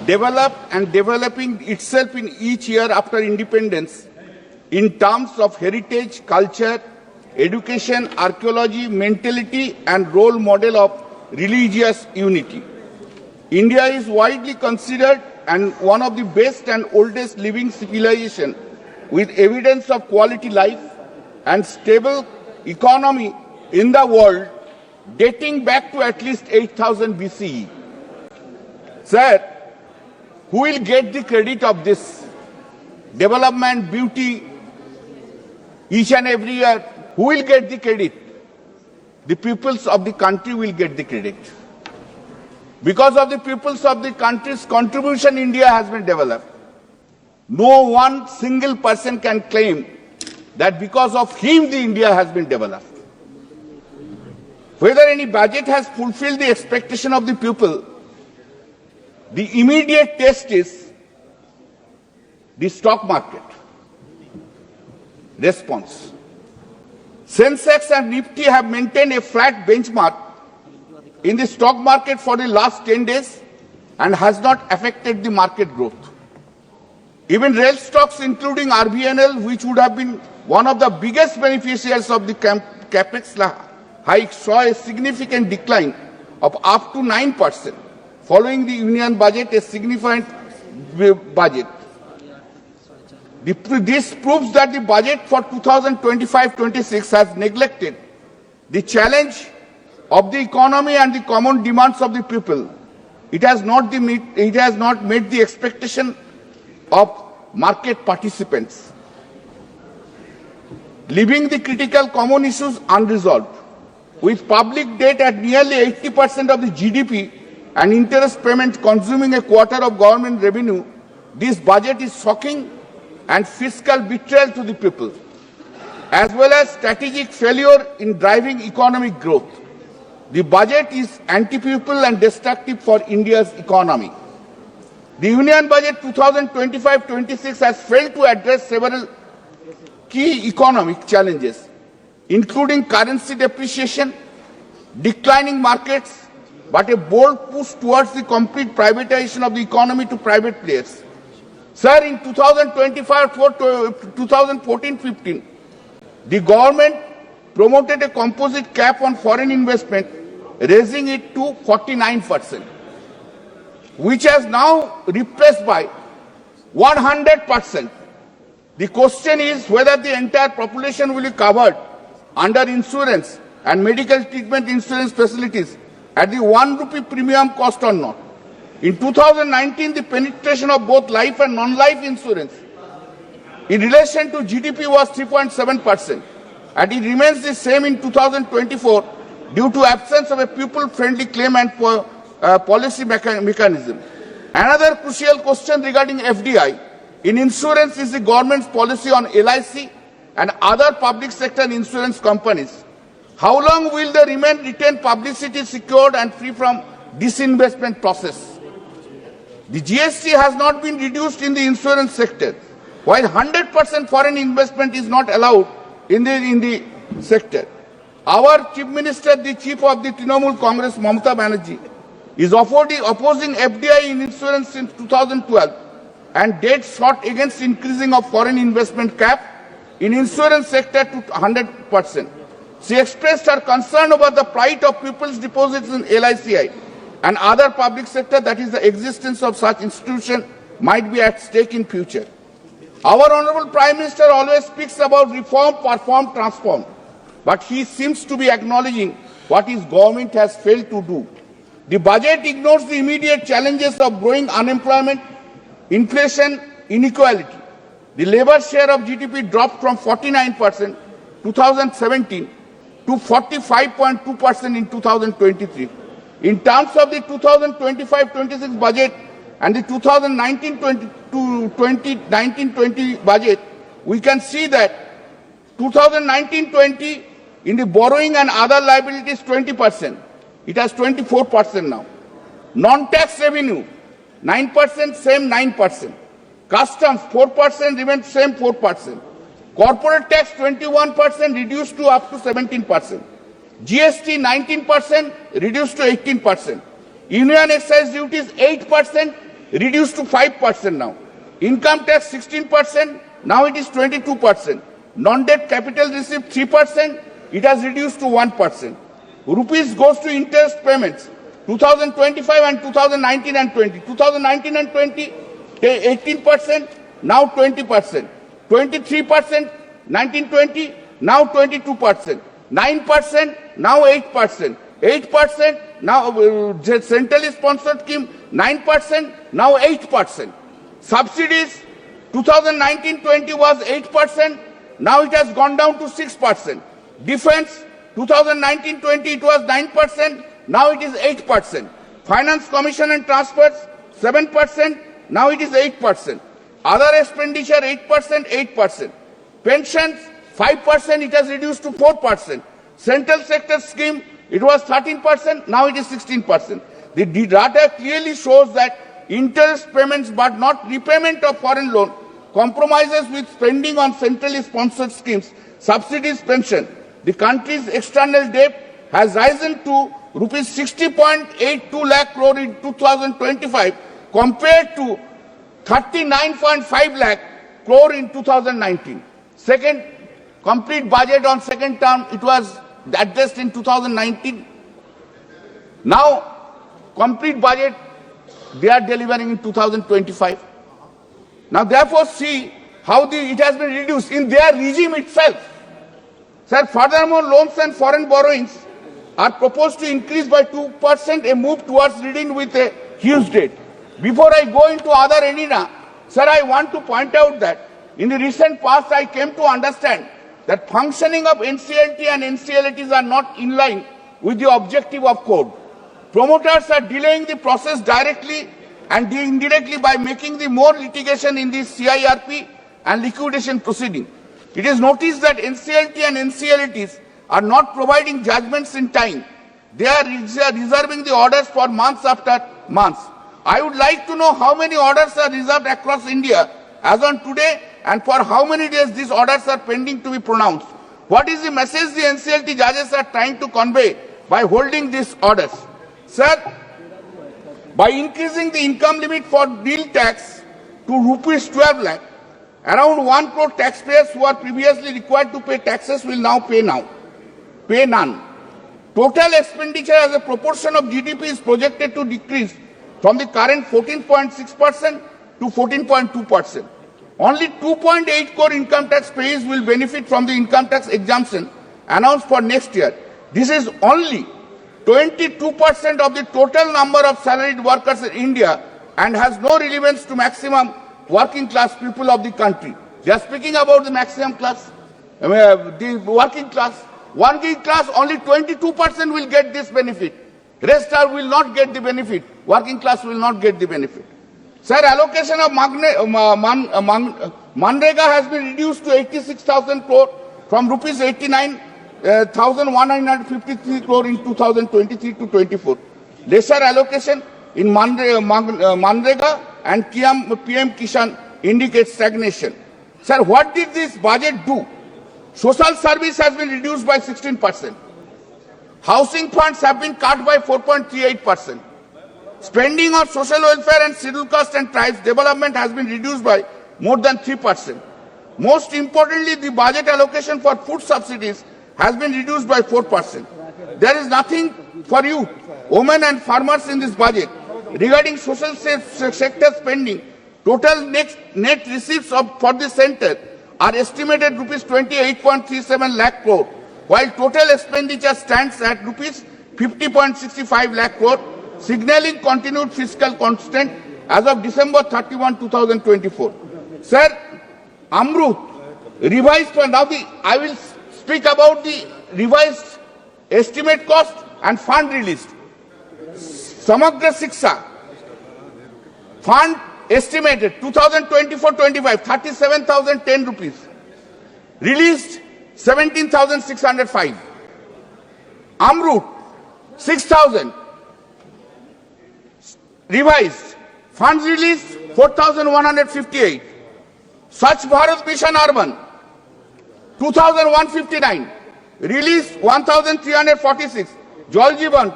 developed and developing itself in each year after independence in terms of heritage, culture, education, archaeology, mentality, and role model of religious unity. India is widely considered and one of the best and oldest living civilization with evidence of quality life and stable economy in the world dating back to at least 8000 BCE. Sir, who will get the credit of this development, beauty, each and every year? Who will get the credit? The peoples of the country will get the credit. Because of the peoples of the country's contribution, India has been developed. No one single person can claim that because of him, the India has been developed. Whether any budget has fulfilled the expectation of the people, the immediate test is the stock market response. Sensex and Nifty have maintained a flat benchmark in the stock market for the last 10 days and has not affected the market growth. Even rail stocks, including RVNL, which would have been one of the biggest beneficiaries of the capex hike, saw a significant decline of up to 9%, following the union budget, a significant budget. This proves that the budget for 2025-26 has neglected the challenge of the economy and the common demands of the people. It has not met the expectation of market participants, leaving the critical common issues unresolved. With public debt at nearly 80% of the GDP and interest payments consuming a quarter of government revenue, this budget is shocking and fiscal betrayal to the people, as well as strategic failure in driving economic growth. The budget is anti-people and destructive for India's economy. The Union Budget 2025-26 has failed to address several key economic challenges, including currency depreciation, declining markets, but a bold push towards the complete privatization of the economy to private players. Sir, in 2014-15, the government promoted a composite cap on foreign investment, raising it to 49%, which has now replaced by 100%. The question is whether the entire population will be covered under insurance and medical treatment insurance facilities at the 1 rupee premium cost or not. In 2019, the penetration of both life and non-life insurance in relation to GDP was 3.7%, and it remains the same in 2024 due to absence of a people-friendly claim and policy mechanism. Another crucial question regarding FDI in insurance is the government's policy on LIC and other public sector insurance companies. How long will they retain publicity secured and free from disinvestment process? The GST has not been reduced in the insurance sector, while 100% foreign investment is not allowed in the sector. Our Chief Minister, the Chief of the Trinamool Congress, Maha Banerjee, is opposing FDI in insurance since 2012 and dead shot against increasing of foreign investment cap in insurance sector to 100%. She expressed her concern about the plight of people's deposits in LICI and other public sector, that is the existence of such institution might be at stake in future. Our Honorable Prime Minister always speaks about reform, perform, transform, but he seems to be acknowledging what his government has failed to do. The budget ignores the immediate challenges of growing unemployment, inflation, inequality. The labor share of GDP dropped from 49% 2017 to 45.2% in 2023. In terms of the 2025-26 budget and the 2019-20 budget, we can see that 2019-20 in the borrowing and other liabilities 20%. It has 24% now. Non-tax revenue 9%, same 9%. Customs 4%, remains same 4%. Corporate tax 21%, reduced to up to 17%. GST 19%, reduced to 18%. Union excise duties 8%, reduced to 5% now. Income tax 16%, now it is 22%. Non-debt capital received 3%, it has reduced to 1%. Rupees goes to interest payments, 2025 and 2019 and 20. 2019 and 20, 18%, now 20%. 23%, 1920, now 22%. 9%, now 8%. 8%, now centrally sponsored scheme, 9%, now 8%. Subsidies, 2019-20 was 8%, now it has gone down to 6%. Defense, 2019-20 it was 9%, now it is 8%. Finance Commission and Transfers, 7%, now it is 8%. Other expenditure, 8%, 8%. Pensions, 5%, it has reduced to 4%. Central sector scheme, it was 13%, now it is 16%. The data clearly shows that interest payments but not repayment of foreign loan compromises with spending on centrally sponsored schemes, subsidies, pension. The country's external debt has risen to rupees 60.82 lakh crore in 2025 compared to 39.5 lakh crore in 2019. Second, complete budget on second term, it was addressed in 2019. Now, complete budget, they are delivering in 2025. Now, therefore, see how it has been reduced in their regime itself. Sir, furthermore, loans and foreign borrowings are proposed to increase by 2%, a move towards reading with a huge debt. Before I go into other arena, sir, I want to point out that in the recent past, I came to understand that functioning of NCLT and NCLTs are not in line with the objective of code. Promoters are delaying the process directly and indirectly by making the more litigation in the CIRP and liquidation proceeding. It is noticed that NCLT and NCLTs are not providing judgments in time. They are reserving the orders for months after months. I would like to know how many orders are reserved across India as on today and for how many days these orders are pending to be pronounced. What is the message the NCLT judges are trying to convey by holding these orders? Sir, by increasing the income limit for deal tax to rupees 12 lakh, around 1 crore taxpayers who are previously required to pay taxes will now pay none. Total expenditure as a proportion of GDP is projected to decrease from the current 14.6% to 14.2%. Only 2.8 crore income tax payers will benefit from the income tax exemption announced for next year. This is only 22% of the total number of salaried workers in India and has no relevance to maximum working class people of the country. They are speaking about the maximum class, the working class. Working class, only 22% will get this benefit. Rest will not get the benefit. Working class will not get the benefit. Sir, allocation of Manrega has been reduced to 86,000 crore from rupees 89,153 crore in 2023 to 24. Lesser allocation in Manrega and PM Kishan indicates stagnation. Sir, what did this budget do? Social service has been reduced by 16%. Housing funds have been cut by 4.38%. Spending on social welfare and scheduled caste and tribes development has been reduced by more than 3%. Most importantly, the budget allocation for food subsidies has been reduced by 4%. There is nothing for youth, women and farmers in this budget. Regarding social sector spending, total net receipts for the center are estimated rupees 28.37 lakh crore, while total expenditure stands at rupees 50.65 lakh crore, signaling continued fiscal constraint as of December 31, 2024. Sir, Amrut, revised for now, I will speak about the revised estimate cost and fund released. Samagra Shiksha, fund estimated 2024-25, 37,010 rupees. Released 17,605. Amrut, 6,000. Revised. Funds released 4,158. Swachh Bharat Mission Urban 2,159. Released 1,346. Jal Jeevan,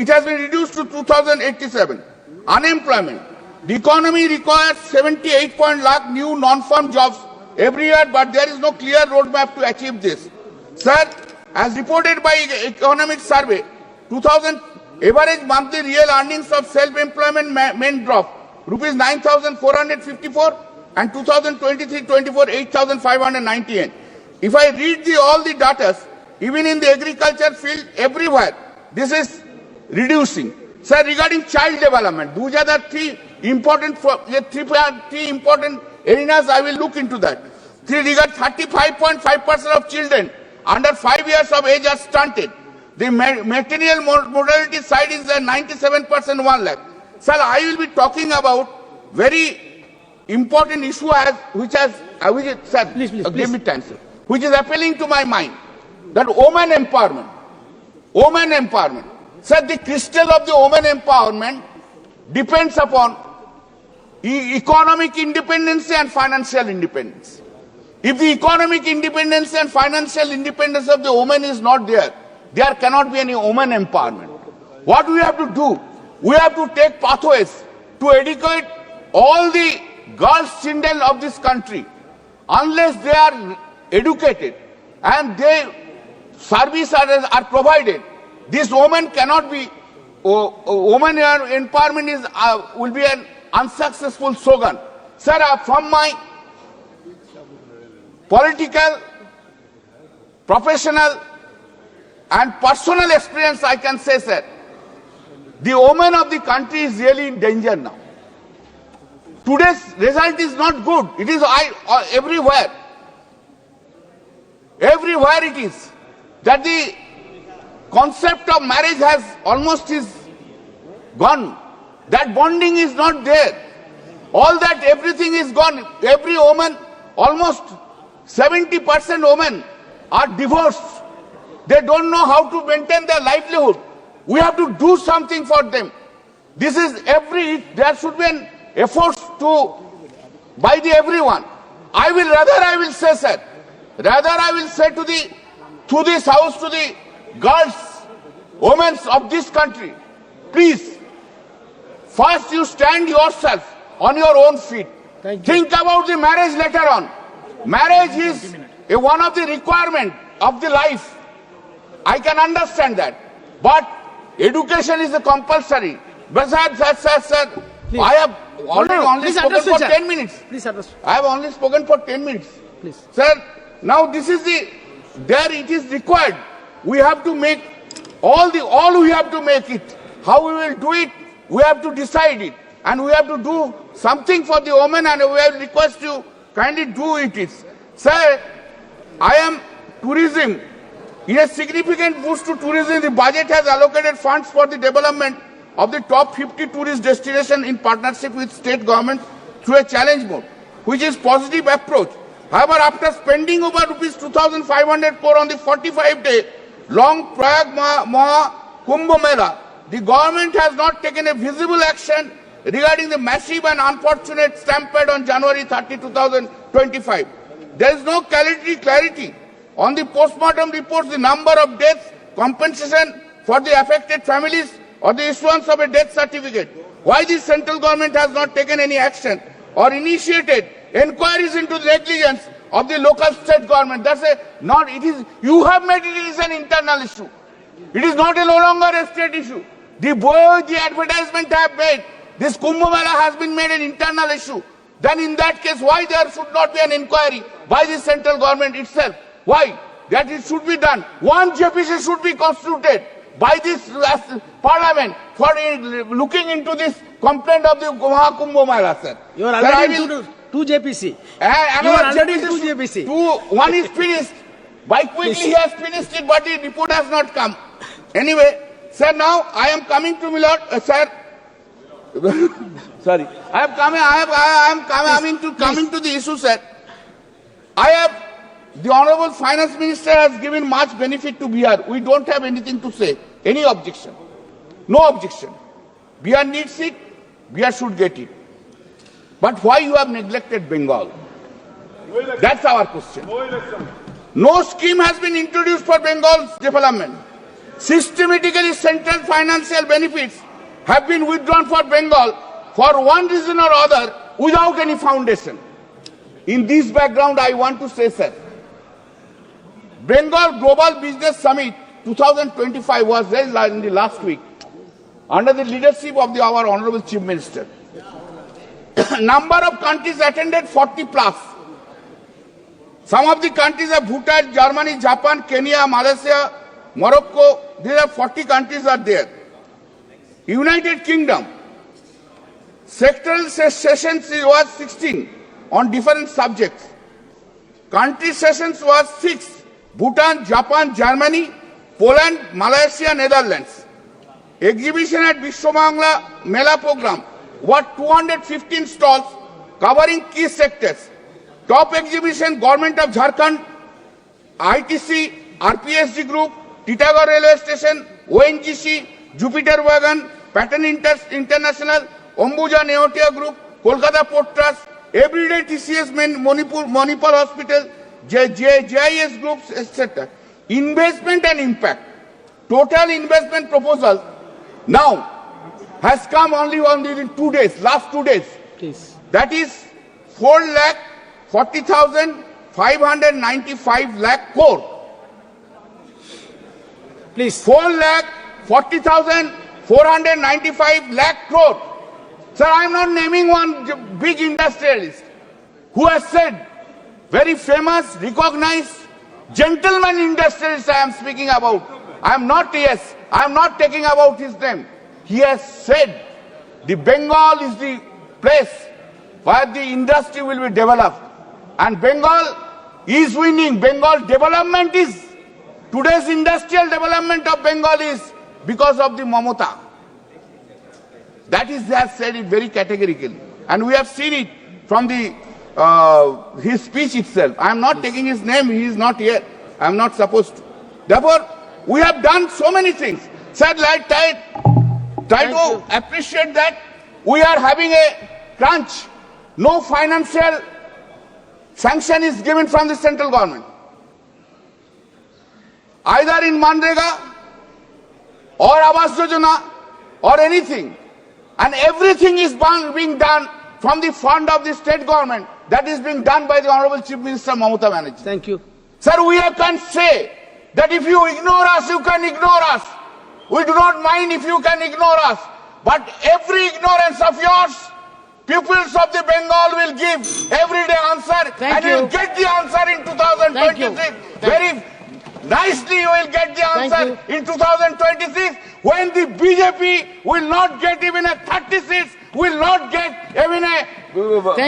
it has been reduced to 2,087. Unemployment The economy requires 78 lakh new non-farm jobs every year, but there is no clear roadmap to achieve this. Sir, as reported by Economic Survey, 2000 average monthly real earnings of self-employment men drop rupees 9,454 and 2023-24 8,598. If I read all the data, even in the agriculture field, everywhere, this is reducing. Sir, regarding child development, those are the three important areas I will look into that. Regard 35.5% of children under 5 years of age are stunted. The material mortality side is 97%, 1 lakh. Sir, I will be talking about very important issue which is appealing to my mind. That woman empowerment. Woman empowerment. Sir, the crystal of the woman empowerment depends upon economic independence and financial independence. If the economic independence and financial independence of the woman is not there, there cannot be any woman empowerment. What we have to do? We have to take pathways to educate all the girls, children of this country. Unless they are educated and their services are provided, this woman cannot be, woman empowerment will be an unsuccessful slogan. Sir, from my political, professional and personal experience, I can say, sir, the woman of the country is really in danger now. Today's result is not good. It is everywhere. Everywhere it is. That the concept of marriage has almost gone. That bonding is not there. All that, everything is gone. Every woman, almost 70% women are divorced. They don't know how to maintain their livelihood. We have to do something for them. This is there should be an effort by everyone. I will say, sir, rather I will say to this house, to the girls, women of this country, please, first you stand yourself on your own feet. Think about the marriage later on. Marriage is one of the requirements of the life. I can understand that. But education is a compulsory. Besides that, sir, I have only spoken for 10 minutes. Please address. I have only spoken for 10 minutes. Please. Sir, now this is there it is required. We have to make all we have to make it. How we will do it, we have to decide it. And we have to do something for the women, and we will request you kindly do it. Sir, I am tourism. In a significant boost to tourism, the budget has allocated funds for the development of the top 50 tourist destinations in partnership with state government through a challenge mode, which is positive approach. However, after spending over rupees 2,500 crore on the 45-day long Prayag Maha Kumbh Mela, the government has not taken a visible action regarding the massive and unfortunate stampede on January 30, 2025. There is no clarity on the postmortem reports, the number of deaths, compensation for the affected families, or the issuance of a death certificate. Why the central government has not taken any action or initiated inquiries into the negligence of the local state government? You have made it is an internal issue. It is not no longer a state issue. The advertisement have made, this Kumbh Mela has been made an internal issue. Then in that case, why there should not be an inquiry by the central government itself? Why? That it should be done. One JPC should be constituted by this parliament for looking into this complaint of the Maha Kumbh Mela, sir. You are already into two JPC. You are already into JPC. One is finished. By quickly he has finished it, but the report has not come. Anyway, sir, now I am coming to Milord, sir. Sorry, I am coming to the issue, sir. The Honorable Finance Minister has given much benefit to Bihar. We don't have anything to say. Any objection? No objection. Bihar needs it. Bihar should get it. But why you have neglected Bengal? That's our question. No scheme has been introduced for Bengal's development. Systematically, central financial benefits have been withdrawn for Bengal for one reason or other without any foundation. In this background, I want to say, sir, Bengal Global Business Summit 2025 was held in the last week under the leadership of our Honorable Chief Minister. Number of countries attended 40 plus. Some of the countries are Bhutan, Germany, Japan, Kenya, Malaysia, Morocco. There are 40 countries are there. United Kingdom. Sectoral sessions was 16 on different subjects. Country sessions was 6. Bhutan, Japan, Germany, Poland, Malaysia, Netherlands. Exhibition at Vishwamangala Mela program was 215 stalls covering key sectors. Top exhibition, Government of Jharkhand, ITC, RPSG Group, Titagarh Railway Station, ONGC, Jupiter Wagon, Pattern International, Ambuja Neotia Group, Kolkata Port Trust, Everyday TCS Manipur Hospital, JIS Groups, etc. Investment and impact. Total investment proposal now has come only in 2 days, last 2 days. Please. That is 4,40,595 lakh crore. Please. 4,40,495 lakh crore. Sir, I am not naming one big industrialist who has said, very famous, recognized, gentleman industrialist I am speaking about. I am not taking about his name. He has said, the Bengal is the place where the industry will be developed. And Bengal is winning. Bengal development is, today's industrial development of Bengal is because of the Mamata. That is, they have said it very categorically. And we have seen it from the his speech itself. I am not taking his name, he is not here. I am not supposed to. Therefore, we have done so many things. Sir, try to appreciate that we are having a crunch. No financial sanction is given from the central government. Either in Manrega or Awas Yojana or anything. And everything is being done from the fund of the state government. That is being done by the Honorable Chief Minister Mamata Banerjee. Thank you. Sir, we can say that if you ignore us, you can ignore us. We do not mind if you can ignore us. But every ignorance of yours, pupils of the Bengal will give everyday answer. Thank and you. will get the answer in 2026. Very nicely you will get the answer in 2026 when the BJP will not get even a 30 seats, will not get even a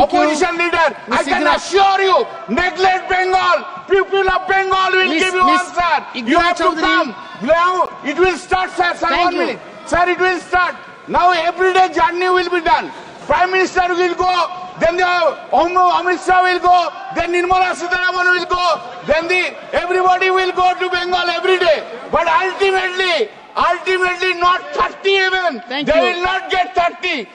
opposition leader. I can assure you, neglect Bengal, people of Bengal will give you answer. You have to come. Now it will start, sir. Sir, 1 minute. Sir, it will start. Now everyday journey will be done. Prime Minister will go, then the Amit Shah will go, then Nirmala Sitharaman will go, then everybody will go to Bengal every day. But ultimately not 30 even. They will not get 30.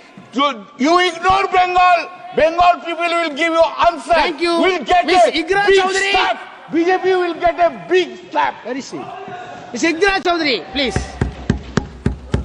You ignore Bengal, Bengal people will give you answer. Thank you. Will get Miss a Igra big Chaudhary. slap. BJP will get a big slap. Very soon. Miss Igra Chaudhary, please.